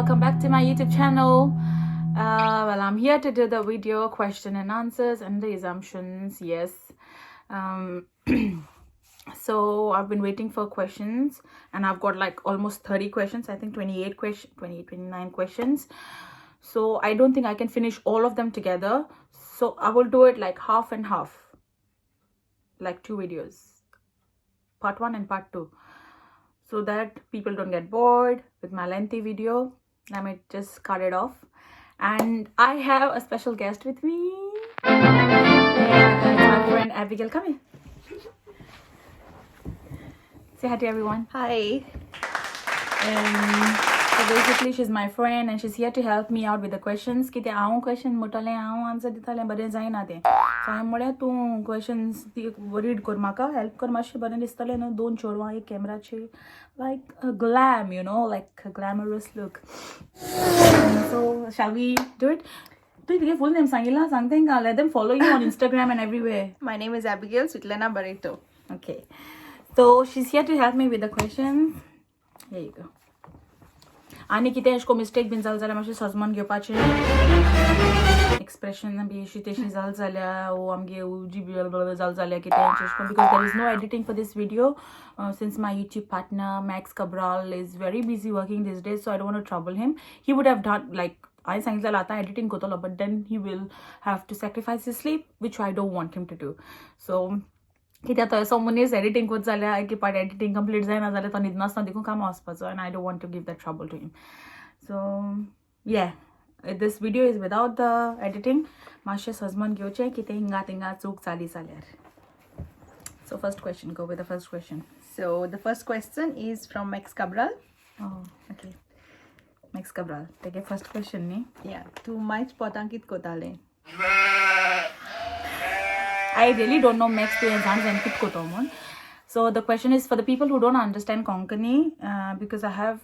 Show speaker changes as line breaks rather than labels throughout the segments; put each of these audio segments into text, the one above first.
welcome back to my YouTube channel. Well, I'm here to do the video question and answers and the assumptions. Yes. So I've been waiting for questions and I've got like almost 30 questions. I think 28 questions, 29 questions. So I don't think I can finish all of them together. So I will do it like half and half, like 2 videos, part 1 and part 2. So that people don't get bored with my lengthy video. I might just cut it off. And I have a special guest with me. And my friend Abegail. Come here. Say hi to everyone.
Hi.
So basically she's my friend and she's here to help me out with the questions. Kite aun question motale aun answer ditale bare जायना ते. So I'm mole tu questions read kor maka help kor mashi bare distale no दोन चोरवा एक camera चे like a glam, you know, like a glamorous look. So shall we do it? Do you full name sangila something? Let them follow you on Instagram and everywhere.
My name is Abegail Barreto.
Okay. So she's here to help me with the questions. Here you go. आणि कितें अशें को mistake been जाल जाल्यार मातशें सजमोन घेवपाचें expression B अशी तेशी जाल जाल्यार वो आमगे उजी बी जाल जाल्यार कितें अशें कोन्न because there is no editing for this video since my YouTube partner Max Cabral is very busy working these days, so I don't want to trouble him. He would have done like I सांगितलं आता editing करतलो, but then he will have to sacrifice his sleep, which I don't want him to do. So कित्याक थंय समनीस editing कोत जाल्यार एक part editing complete जायना जाल्यार तो न्हिदना आसतना देखून कामां वचपाचो and I don't want to give that trouble to him. So yeah, this video is without the editing. मातशें सजमन घेवचें कितें हिंगा तिंगा चूक जाली जाल्यार. So first question, go with the first question.
So the first question is from Max Cabral.
Oh, okay. Max Cabral. Take a first question, ni?
Yeah. Tu mais potankit kotale.
I really don't know Max to exams and kit kotomon. So the question is for the people who don't understand Konkani, because I have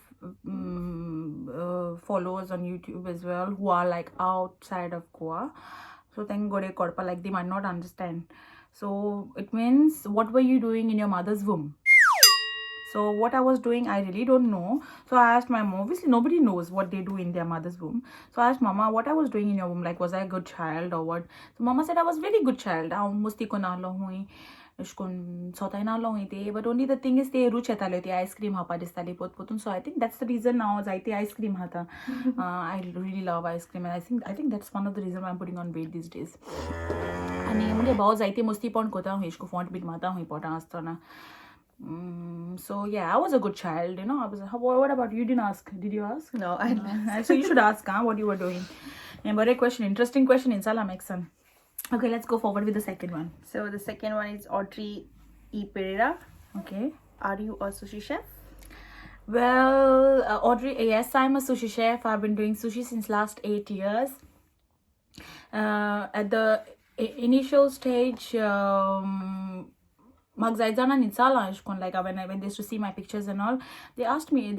followers on YouTube as well who are like outside of Goa. So thank God Korpa like they might not understand. So it means what were you doing in your mother's womb? So what I was doing, I really don't know. So I asked my mom. Obviously, nobody knows what they do in their mother's womb. So I asked Mama what I was doing in your womb. Like, was I a good child or what? So Mama said I was very good child. I musti ko na lo hui, ishkon sotay na lo hui te. But only the thing is, they ruch etale te ice cream hapa distali pot potun. So I think that's the reason now zaite ice cream hata. I really love ice cream, and I think that's one of the reasons why I'm putting on weight these days. आणि म्हणजे भाव जायते मस्ती पण कोता हुई इसको font beat माता हुई पोटा आस्ताना. So yeah, I was a good child, you know. I was. What about you? Didn't ask? Did you ask?
No, I didn't.
So you should ask, what you were doing. And but a question, interesting question. Inshallah, makes sense. Okay, let's go forward with the second one.
So the second one is Audrey E. Pereira.
Okay.
Are you a sushi chef?
Well, Audrey, yes, I'm a sushi chef. I've been doing sushi since last 8 years. At the initial stage, like when they used to see my pictures and all, they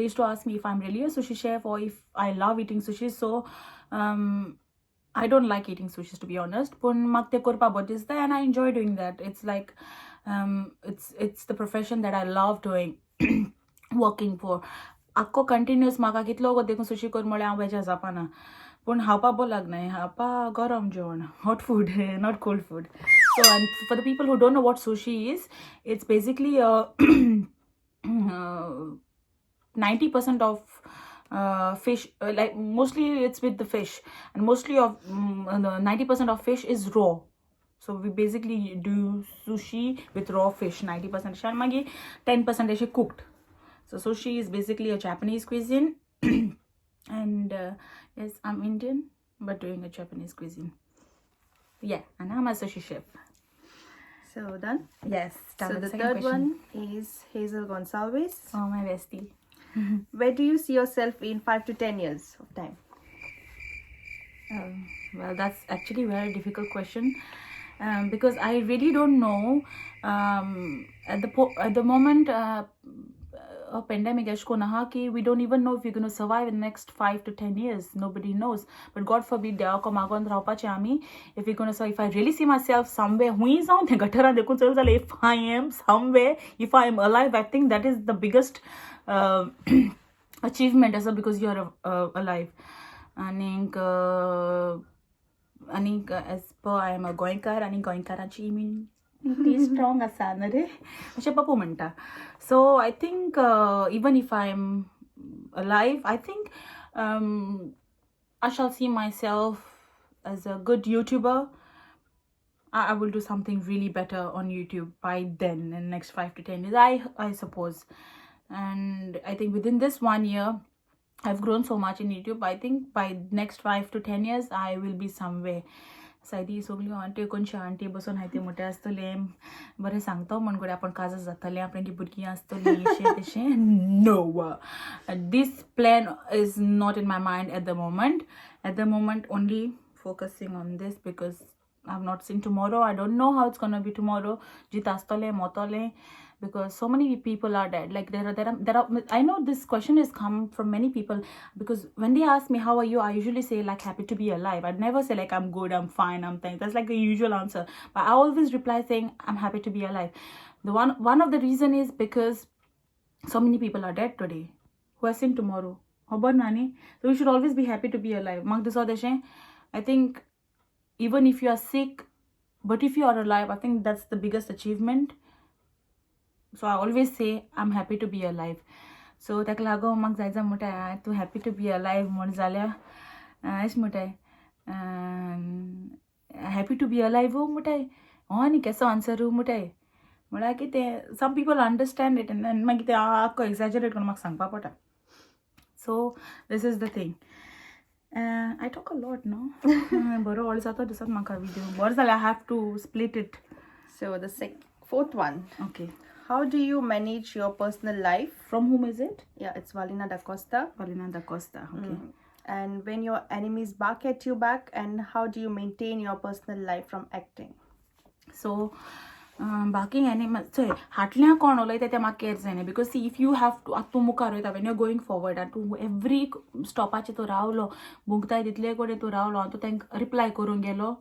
used to ask me if I'm really a sushi chef or if I love eating sushi. So I don't like eating sushi, to be honest, and I enjoy doing that. It's like it's the profession that I love doing. Working for akko continuous maka kitlo go dekun sushi kor mole am beja zapana पण हापा बोल लागना हापा गरम जेवण hot food, not cold food. So and for the people who don't know what sushi is, it's basically 90% of fish, like mostly it's with the fish, and mostly of 90% of fish is raw. So we basically do sushi with raw fish 90%. Sharmagi 10% is cooked. So sushi is basically a Japanese cuisine. And yes, I'm Indian, but doing a Japanese cuisine. Yeah, and I'm a sushi chef.
So done?
Yes.
So the third one is Hazel Gonsalves.
Oh, my bestie.
Where do you see yourself in 5 to 10 years of time?
Well, that's actually a very difficult question. Because I really don't know. At the moment, a pandemic we don't even know if we're going to survive in the next 5 to 10 years. Nobody knows, but God forbid if we're going to survive, if I really see myself somewhere, if I am somewhere, if I am alive, I think that is the biggest achievement as well because you're alive. And as per I am a goinkar आणि गोंयकाराची ती strong आसा ना रे अशें पप्पू म्हणटा. So I think even if I'm alive, I think I shall see myself as a good YouTuber. I will do something really better on YouTube by then in the next 5 to 10 years, I suppose. And I think within this 1 year, I've grown so much in YouTube. I think by next 5 to 10 years, I will be somewhere. सायदी सगळी aunty कोणशी aunty बसून हाय ती मोठे आसतले बरें सांगता म्हणून आपण काजां जातलें आपणची भुरगीं आसतलीं अशें तशें. No, this plan is not in my mind at the moment. At the moment, only focusing on this because I've not seen tomorrow. I don't know how it's gonna be tomorrow. Jit astole motole, because so many people are dead. Like there are. I know this question has come from many people because when they ask me how are you, I usually say like happy to be alive. I'd never say like I'm good, I'm fine, I'm thank. That's like the usual answer. But I always reply saying I'm happy to be alive. The one of the reason is because so many people are dead today. Who has seen tomorrow? Hobar nani. So we should always be happy to be alive. Mag this odeshe. I think even if you are sick, but if you are alive, I think that's the biggest achievement. So I always say I'm happy to be alive. So tak lago mag जायचं मोठा तू happy to be alive म्हण जाल्या एश मोठा happy to be alive हो मोठा आणि कसं आन्सर हो मोठा म्हणा की ते some people understand it and मागीर ते आख्खो exaggerate करून म्हाका सांगपा पडटा. So this is the thing. I talk a lot, no? Baro all जाता दिसत म्हाका video. बरं जालें I have to split it.
So the fourth one.
Okay.
How do you manage your personal life?
From whom is it?
Yeah, it's Valina da Costa.
Valina da Costa. Okay.
And when your enemies bark at you back, and how do you maintain your personal life from acting?
So barking animals. So हाटल्या कोण उलयता ते म्हाका care जायना because see if you have to तूं मुखार वयता when you're going forward and तूं every स्टॉपाचेर तूं रावलो बुंकताय तितले कडेन तूं रावलो आनी तूं तांकां रिप्लाय करूंक गेलो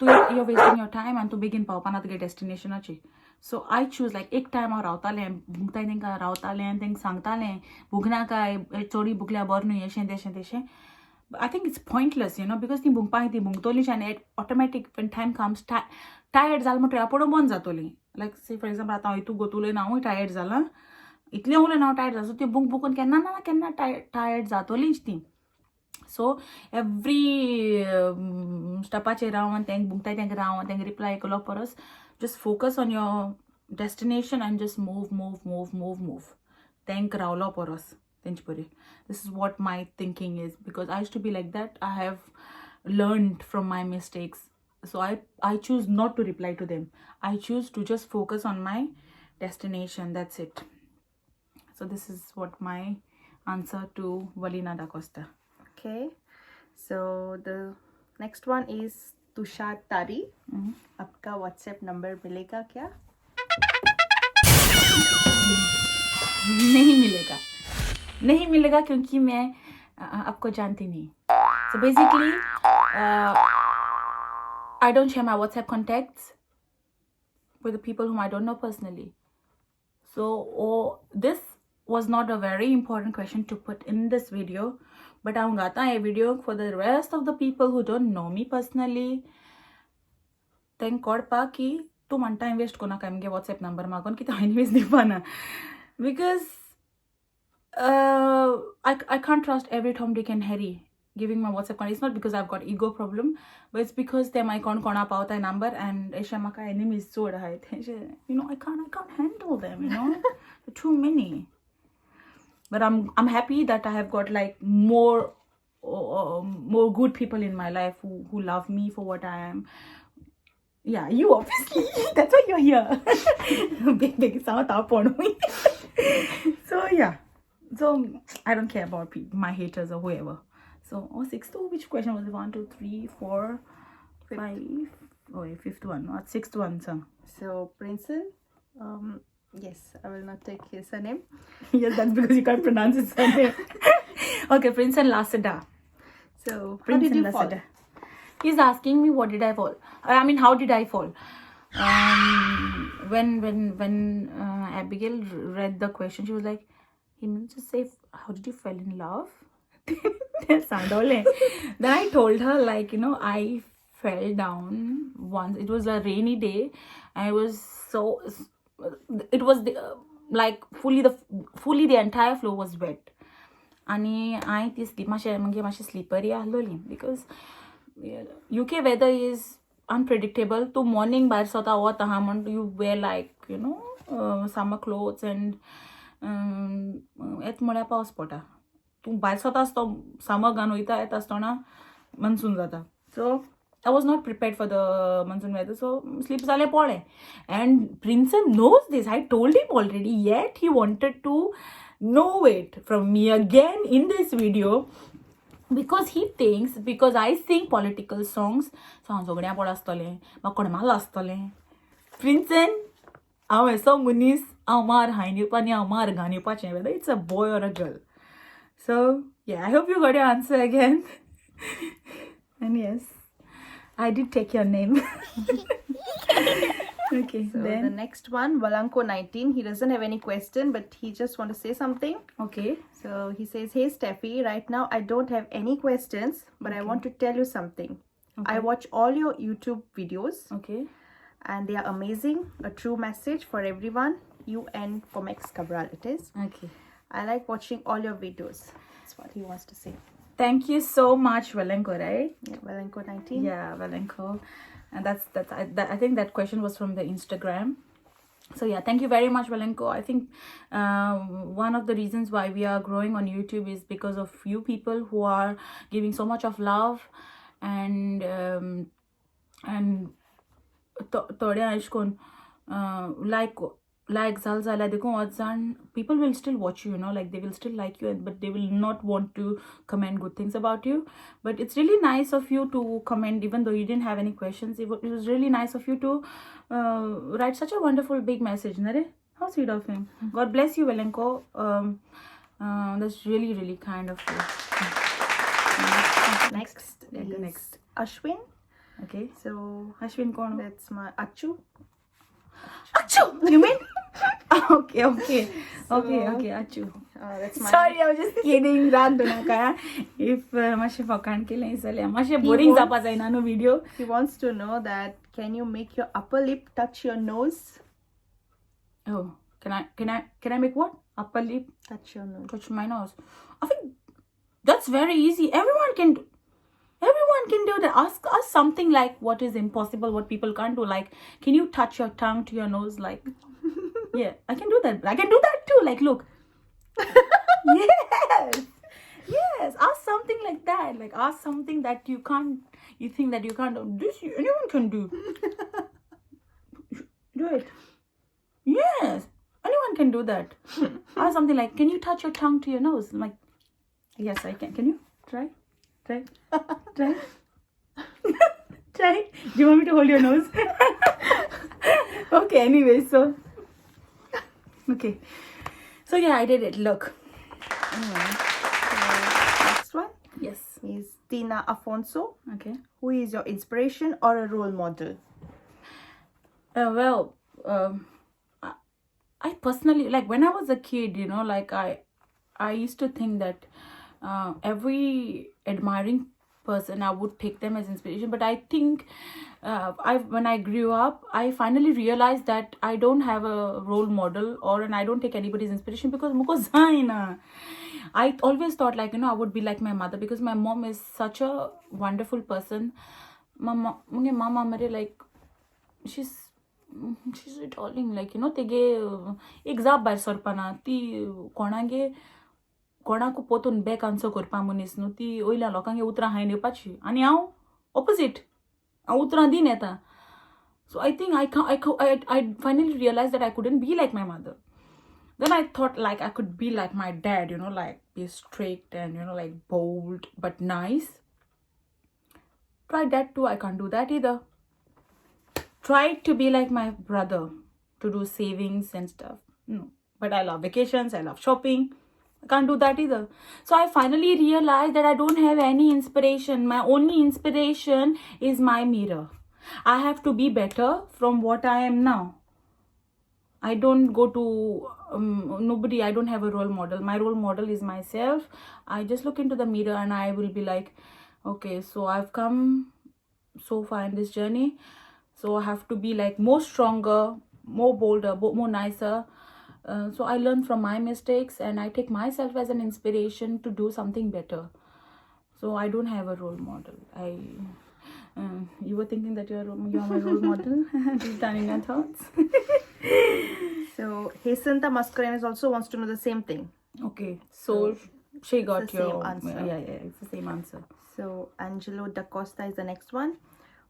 तूं you're wasting your time and तूं बेगीन पावपाना तुगे डेस्टिनेशनाचेर. So I choose like एक टायम हांव रावतालें बुंकताय तांकां रावतालें आनी तांकां सांगतालें बुकनाकाय चोडी बुकल्या बरें न्हू अशें तेशें तेशें. I think it's pointless, because ती बुंकपाक ती बुंकतलीच आनी automatic when time comes tired जालें म्हणटकीर आपूण बंद जातली. लायक से फॉर एग्जाम्पल आतां हांव हितू गोतुलें हांवूय टायर्ड जालां इतलें उलयन हांव टायर्ड जाता सो ती बुकून केन्ना ना केन्ना टायर्ड जातलीच ती. सो एवरी स्टॉपाचेर रावन तांकां बुंकताय तांकां रावन तांकां रिप्लाय केलो परस just focus on your destination and just move. तांकां रावलो परस तेंचे परी. This is what my thinking is because I used to be like that. I have learned from my mistakes. So I choose not to reply to them. I choose to just focus on my destination. That's it. So this is what my answer to Valina da Costa.
Okay. So the next one is Tushar Tari. आपका WhatsApp number मिलेगा क्या?
नहीं मिलेगा क्योंकि मैं आपको जानती नहीं. So basically I don't share my WhatsApp contacts with the people whom I don't know personally. So this was not a very important question to put in this video, but I'm gata a video for the rest of the people who don't know me personally. Thank God pa ki tu man time waste kona ka mge WhatsApp number magon ki ta anyways dipana because I can't trust every Tom, Dick and Harry giving my WhatsApp contact. It's not because I've got ego problem, but it's because they might can't kona pauta number and esha maka enemies so high. I can't handle them. Too many. But I'm happy that I have got like more good people in my life who love me for what I am. Yeah, you obviously. That's why you're here. Big sound up on me. So yeah. So I don't care about my haters or whoever. So 6th, which question was it? 1, 2, 3, 4, 5. Oh, wait, 5th one. Not 6th one, sir.
So Princeton. Yes, I will not take his surname.
Yes, that's because you can't pronounce his surname. Okay, Princeton Lasada.
So how did you fall?
He's asking me what did I fall. I mean, how did I fall? When Abigail read the question, she was like, he meant to say, how did you fall in love? Then I told her, like, I fell down once. It was a rainy day. I was so, it was like fully the entire floor was wet. आणि I ती sleep मातशें slippery आहलोली because UK weather is unpredictable. तूं morning भायर सोता वता आहा म्हण you wear like summer clothes and येत म्हळ्यार पावस पडटा. तूं भायर सोता आसतो समर घालून वयता येता आसतना monsoon जाता. So I was not prepared for the monsoon weather, so sleep जालें पळ्ळें. And Princeton knows this. I told him already, yet he wanted to know it from me again in this video because he thinks because I sing political songs, so हांव झगड्यां per आसतलें, म्हाका कोणमाल आसतलें. Princeton, हांव एसो मनीस, हांव मार हांयन येवपा आनी हांव मार घान येवपाचें, whether it's a boy or a girl. So yeah, I hope you got your answer again. And yes, I did take your name. Okay,
So
then
the next one, Valanko 19. He doesn't have any question, but he just want to say something.
okay.
So he says, "Hey Steffi, right now I don't have any questions, but I want to tell you something. I watch all your YouTube videos,
Okay.
and they are amazing. A true message for everyone. You and Comex Cabral, it is.
Okay.
I like watching all your videos." That's what he wants to say.
Thank you so much, Valenko, right?
Yeah, Valanko 19.
Yeah, Valenko. And I think that question was from the Instagram. So yeah, thank you very much, Valenko. I think one of the reasons why we are growing on YouTube is because of you people who are giving so much of love and थोडे अशें करून like Zalzala, people will still watch you, like they will still like you, but they will not want to comment good things about you. But it's really nice of you to comment, even though you didn't have any questions. It was really nice of you to write such a wonderful big message, Nare. How sweet of him. God bless you, Valenko. That's really, really kind of you.
Next
Yeah,
is
next.
Ashwin.
Okay.
So
Ashwin Kono.
that's my Achu.
Achu! You mean? Okay. Achu.
That's my.
Sorry, I was just kidding. राग दो नाका. If माशे फकान केले इसलिए माशे boring जापा जायना no video.
He wants to know that can you make your upper lip touch your nose?
Oh, can I make what? Upper lip
Touch your nose.
touch my nose. I think that's very easy. Everyone can do that. Ask us something like what is impossible, what people can't do. Like, can you touch your tongue to your nose? Like, yeah, I can do that. I can do that too. Like, look. Yes. Ask something like that. Like, ask something that you can't. You think that you can't do. This anyone can do. Do it. Yes, anyone can do that. Ask something like, can you touch your tongue to your nose? I'm like, yes, I can. Can you try? Try. Try. Do you want me to hold your nose? Okay, anyway, so yeah, I did it. Look.
Next one
Yes.
is Tina Afonso.
Okay.
Who is your inspiration or a role model?
Well, I personally, like when I was a kid, like I used to think that every admiring person, I would take them as inspiration. But I think when I grew up, I finally realized that I don't have a role model and I don't take anybody's inspiration because muko zaina. I always thought like, I would be like my mother because my mom is such a wonderful person. Mama mere like, she's darling, like, तेगे एक जाप भायर सरपाना ती कोणाक पोतून back answer करपा मनीस न्हू ती वयल्या लोकांगे उतरां हायन येवपाची आनी हांव ऑपोजीट हांव उतरां दीन येता सो I think I finally realized that I couldn't be like my mother. Then I thought like I could be like my dad, like be strict and like bold but nice. Tried that too, I can't do that either. Tried to be like my brother, to do savings and stuff. No. But I love vacations, I love shopping. I can't do that either. So I finally realized that I don't have any inspiration. My only inspiration is my mirror. I have to be better from what I am now. I don't go to nobody, I don't have a role model. My role model is myself. I just look into the mirror and I will be like, okay, so I've come so far in this journey, so I have to be like more stronger, more bolder, more nicer. So I learn from my mistakes and I take myself as an inspiration to do something better. So I don't have a role model. You were thinking that you're my role model. Deep down in your thoughts.
So Hesanta Mascarenes also wants to know the same thing.
Okay, so she got
the
your
same answer.
Yeah, it's the same answer.
So Angelo Da Costa is the next one.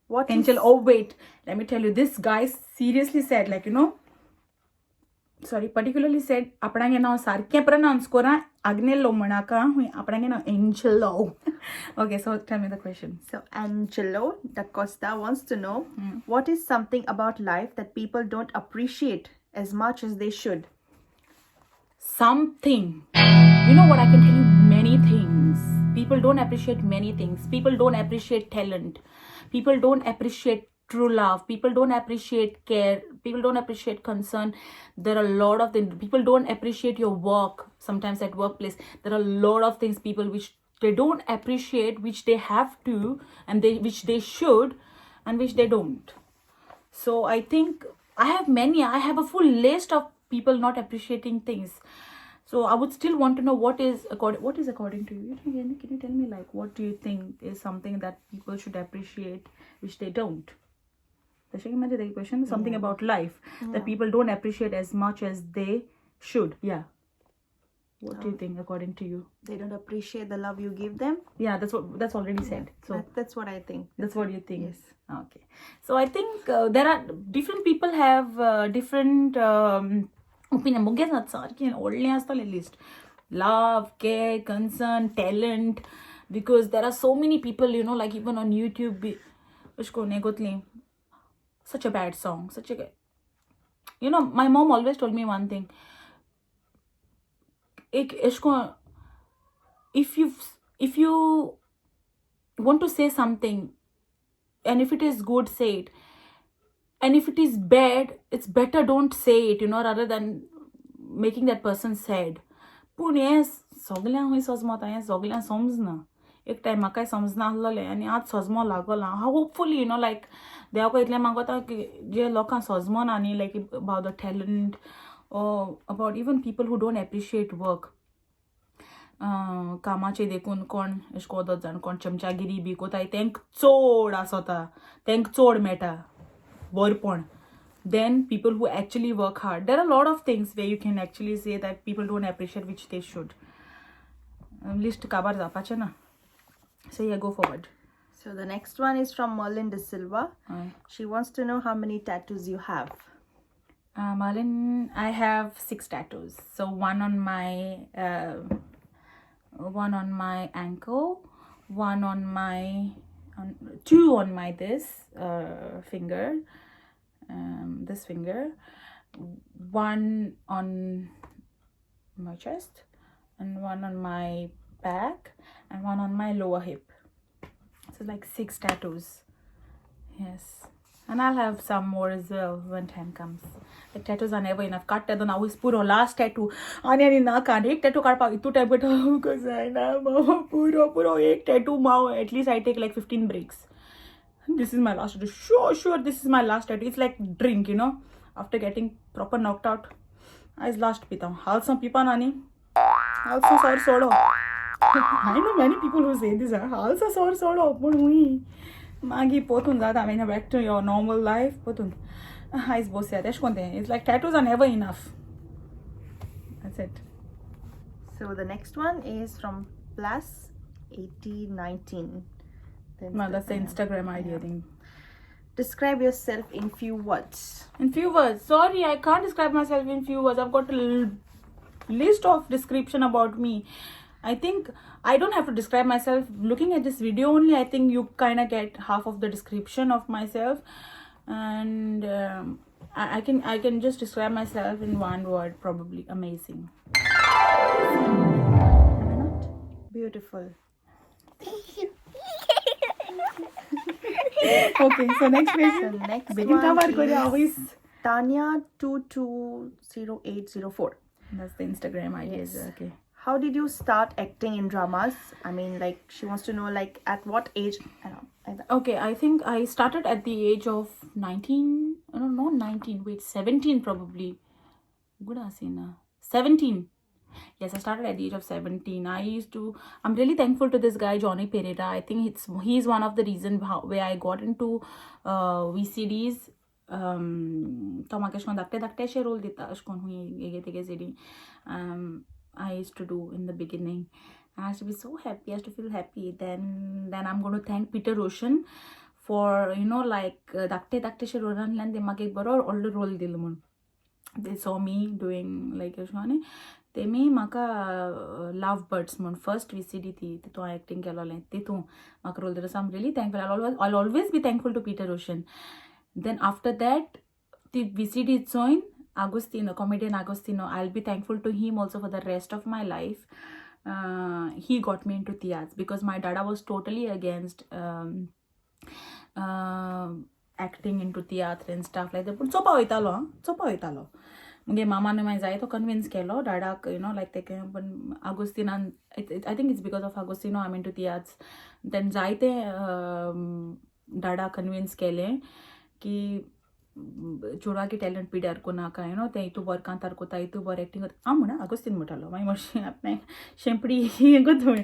What
Angel,
is...
oh wait, let me tell you, this guy seriously said, like, particularly said, आपणांगे नाव सारकें pronounce करा, Agnello म्हणा आपणांगे नाव Angelo. Okay, so tell me the question.
So Angelo Da Costa wants to know, what is something about life that people don't appreciate as much as they should?
Something. You know what, I can tell you many things. People don't appreciate many things. People don't appreciate talent. People don't appreciate true love. People don't appreciate care. People don't appreciate concern. There are a lot of things. People don't appreciate your work. Sometimes at workplace, there are a lot of things people which they don't appreciate, which they have to, and which they should, and which they don't. So I think I have a full list of people not appreciating things. So I would still want to know what is according to you. Can you tell me, like, what do you think is something that people should appreciate which they don't? The question, something about life that people don't appreciate as much as they should. Yeah. What do you think according to you?
They don't appreciate the love you give them?
Yeah, that's already said. So
that's what I think.
That's what you think.
Yes.
Okay. So I think there are different people have different opinion. List love, care, concern, talent, because there are so many people, like even on YouTube, such a bad song, my mom always told me one thing. If you want to say something, and if it is good, say it, and if it is bad, it's better don't say it, rather than making that person sad. एक time म्हाकाय समजना आसलोलें आनी आज सजमो लागला. Hopefully लायक देवाको इतलें मागोता की जे लोकांक सजमोना न्ही, like about the talent or about even people who don't appreciate work. कामाचे देखून कोण अशें कोदत जाण कोण चमचागिरी बी कोताय तेंक चोड आसोता, तेंक चोड मेळटा बरपण. Then people who actually work hard. There are a lot of things where you can actually say that people don't appreciate which they should. List kabar zapache na. So yeah, go forward.
So the next one is from Merlin De Silva. She wants to know how many tattoos you have.
Marlin, I have 6 tattoos. So one on my ankle, two on my finger, this finger, one on my chest, and one on my back, and one on my lower hip. So like 6 tattoos. Yes. And I'll have some more as well when time comes. The tattoos are never enough. Cut tattoo now is puro last tattoo. Ani na kan ek tattoo kadpa itu type beta because I know puro ek tattoo mao. At least I take like 15 breaks. This is my last tattoo. Sure, this is my last tattoo. It's like drink, After getting proper knocked out, I last pita. Also pipa nani. Also sore solo. I know many people who say this. Also sore solo. Magi potun zada, I mean, back to your normal life. Potun. It's like tattoos are never enough. That's it.
So the next one is from Plus 8019.
That's the Instagram ID, I think.
Describe yourself in few words.
In few words. Sorry, I can't describe myself in few words. I've got a list of description about me. I think I don't have to describe myself. Looking at this video only, I think you kind of get half of the description of myself. And I can just describe myself in one word, probably amazing. Am I not?
Beautiful.
Okay, so next question.
Next one is Tanya 220804.
That's the Instagram ideas.
Yes.
Okay.
How did you start acting in dramas? I mean, like, she wants to know, like, at what age? I don't know.
Okay, I think I started at the age of 19. I don't know, 19. Wait, 17 probably. Good Asina. 17. Yes, I started at the age of 17. I'm really thankful to this guy, Johnny Pereira. I think he's one of the reasons where I got into VCDs. तो म्हाका अशें धाकटे धाकटेशे role दिता अशें करून हूंय हेगे तेगे सिडी I used to do in the beginning. I used to be so happy. I used to feel happy. Then I'm going to thank Peter Roshan for like धाकटे धाकटेशे रोलांतल्यान ते म्हाका एक बरो व्हडलो रोल दिलो म्हूण. They saw me doing like अशें तेमी म्हाका लव बर्ड्स म्हूण फर्स्ट VCD तितून हांवें एक्टींग केलोलें तितून म्हाका रोल दिलो. So I am really thankful. I'll always be thankful to Peter Roshan. Then after that the VCD join Agostino, comedian Agostino. I'll be thankful to him also for the rest of my life. He got me into theatre because my dada was totally against acting into theatre and stuff like that. But चोपा वयतालो मुगे मामाने मागीर जायतो convince केलो डाडाक like तेके पण Agostinan I think it's because of Agostino I'm into theatre. Then जायते डाडा convince केले की चेडवा की टॅलंट पिड्यार को नाका तें हितू बरें कांतार कोता हितू बरें एक्टींग कोता हांव म्हणा आगोस्तीन म्हणटालो मागीर मातशें आपणें शेंपडी कोता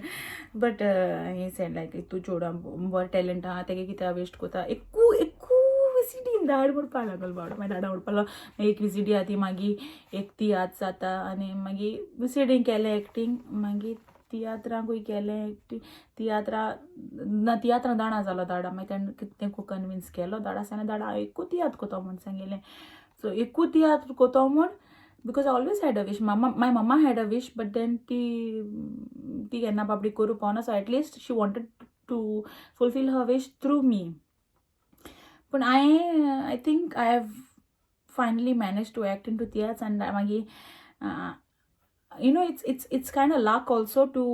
बट ही सेड लायक हितू चेडवा बरें टॅलंट आहा तेगे कित्याक वेस्ट कोता एकू VCD धाड म्हणपा लागलो बाबडो मागीर डाडा म्हणपालो एक VCD आहा ती मागीर एक तियात्र जाता आनी मागीर VCDन केलें एक्टींग मागीर तियात्रांकूय केलें तियात्रां जाणा जालो दाडा मागीर तेंकू कन्विन्स केलो दाडा सांगलें दाडा हांव एकू तियात्र कोतो म्हूण सांगिल्लें सो एकू तियात्र कोतो म्हूण because I always had a wish my mamma had a wish but then ती केन्ना बाबडी करूं पावना so at least she wanted to fulfil her wish through me पूण I think I have finally manage to act into theatre and मागीर it's kind of luck also to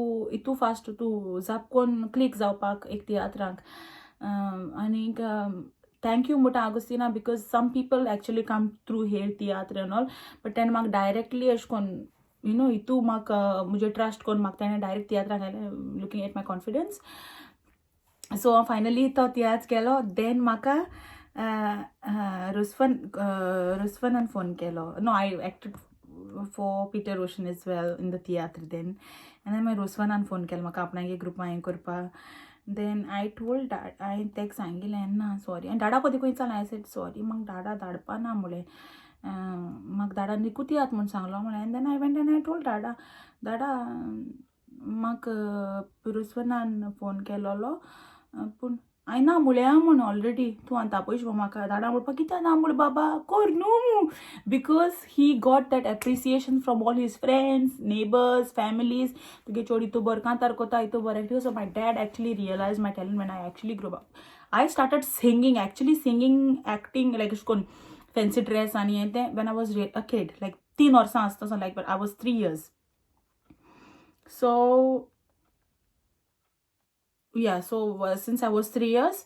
too fast to zapkon click जावपाक एक तियात्रांक आनी thank you मुटा Agostina because some people actually come through here theatre and all but then म्हाका directly अशें कोन्न हितू म्हाका मुजे trust कोन्न म्हाका तेणें डायरेक्ट तियात्राक घालें looking at my confidence so finally तो तियात्र केलो then म्हाका रुस्फनान फोन केलो no I acted for Peter Roshan as well in the theatre then and then my Ruswanan phone केलो म्हाका आपणागे ग्रुपां हें करपा then I told dad हांवें तेका सांगिल्लें ना सॉरी आनी डाडा पदी खंय चल I said सॉरी म्हाका डाडा धाडपा ना म्हळें म्हाका डाडा निकूत यात म्हूण सांगलो म्हळें and then I went and I told डाडा म्हाका रुस्वनान फोन केलोलो पूण हांवें ना म्हळ्या म्हूण ऑलरेडी तूं आतां पयश म्हाका डाडा म्हणपा कित्याक ना म्हूण बाबा कोर न्हू because he got that appreciation from all his friends neighbours families तुगे चोडी तूं बरें कांतार कोता हितू बरें acting so my dad actually realise my talent when I actually grew up I started singing acting like अशें करून फॅन्सी ड्रेस आनी हें तें when I was a kid like 3 वर्सां आसता like but I was 3 years so yeah so since I was 3 years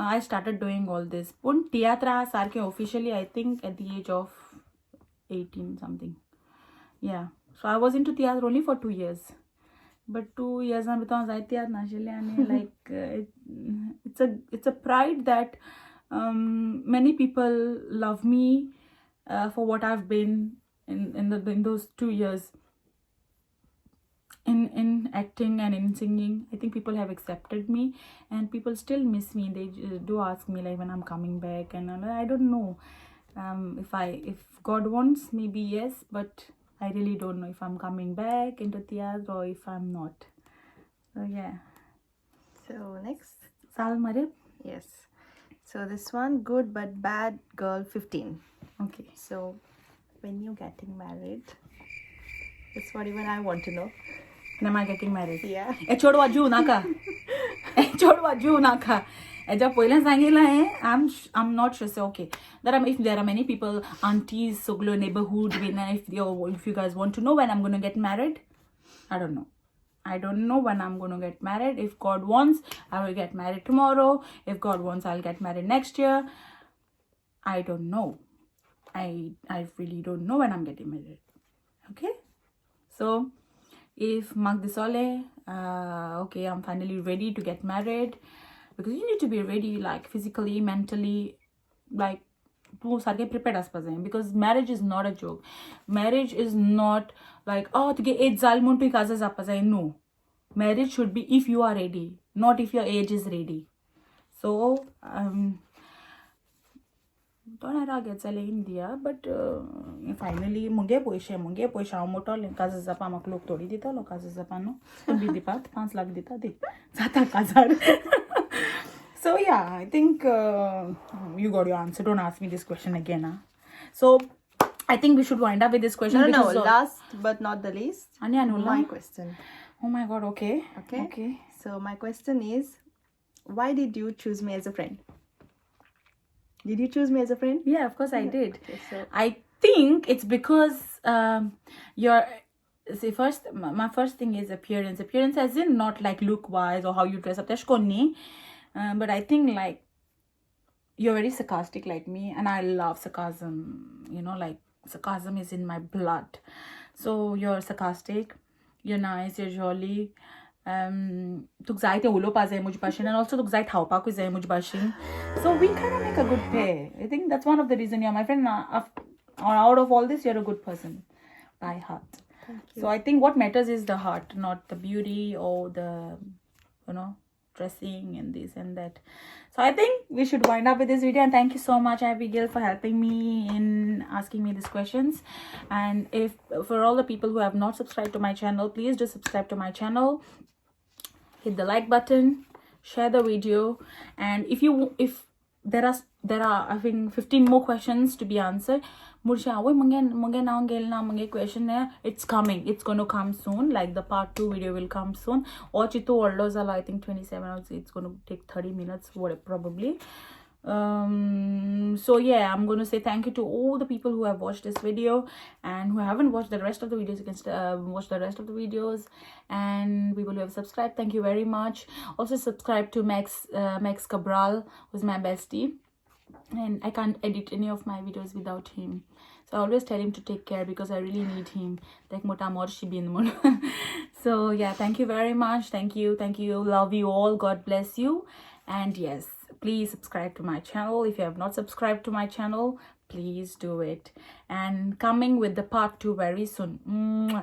I started doing all this पण तियात्रा सारकें officially I think at the age of 18 something yeah so I was into theatre only for 2 years but 2 years भितर हांव जायत तियात्र नाशिल्लें आनी like it's a pride that many people love me for what I've been in those 2 years in acting and in singing. I think people have accepted me and people still miss me. They do ask me like when I'm coming back and I don't know if God wants maybe yes but I really don't know if I'm coming back into theatre or if I'm not so yeah
So next
Sal Marib
yes so this one good but bad girl 15
okay
so when you getting married that's what even I want to know
when am I getting married
yeah
चोडवा जीव नाका हेच्या पयलें सांगिल्लें हांवें I'm not sure so okay if there are many people aunties सगळ्यो neighborhood if you guys want to know when I'm going to get married I don't know when I'm going to get married if God wants I will get married tomorrow if God wants I'll get married next year I don't know I really don't know when I'm getting married Okay, so if Magdisole, okay, I'm finally ready to get married, because you need to be ready, like physically, mentally, like to start prepared as because marriage is not a joke. Marriage is not like, oh, to get 8 zalmun to kazas apazai. No, marriage should be if you are ready, not if your age is ready. So don't have get in India, but finally munge poisha motor kazas apa makluk tori dita lo kazas apa no to be the path 5 lakh dita de zata kazar. So yeah, I think you got your answer. Don't ask me this question again. Huh? So I think we should wind up with this question.
No,
because
last but not the least,
Anya,
my question.
Oh my god, okay.
Okay. So my question is, why did you choose me as a friend? Did you choose me as a friend?
Yeah, of course I did.
Okay, so
I think it's because your see first my first thing is appearance as in not like look wise or how you dress up but I think like you're very sarcastic like me, and I love sarcasm, you know, like sarcasm is in my blood. So you're sarcastic, you're nice, you're jolly, tuk zai te ulo pa zai muj bashin, and also tuk zai thau pa ku zai muj bashin. So we kind of make a good pair. I think that's one of the reasons you're my friend. Out of all this, you're a good person by heart.
thank you.
So I think what matters is the heart, not the beauty or the, you know, dressing and this and that. So I think we should wind up with this video, and thank you so much, Abigail, for helping me in asking me these questions. And if for all the people who have not subscribed to my channel, please do subscribe to my channel, hit the like button, share the video, and if there are I think 15 more questions to be answered. It's coming. It's going to come soon. Like the part 2 video will come soon. I think 27. It's going to take 30 minutes, probably. So yeah, I'm going to say thank you to all the people who have watched this video, and who haven't watched the rest of the videos, you can watch the rest of the videos. And people who have subscribed, thank you very much. Also subscribe to Max Cabral, who's my bestie, and I can't edit any of my videos without him. So I always tell him to take care, because I really need him. So yeah, thank you very much. Thank you. Love you all. God bless you. And yes, please subscribe to my channel. If you have not subscribed to my channel, please do it. And coming with the part 2 very soon.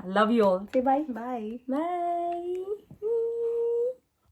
Love you all. Okay, bye.
Bye.
Bye.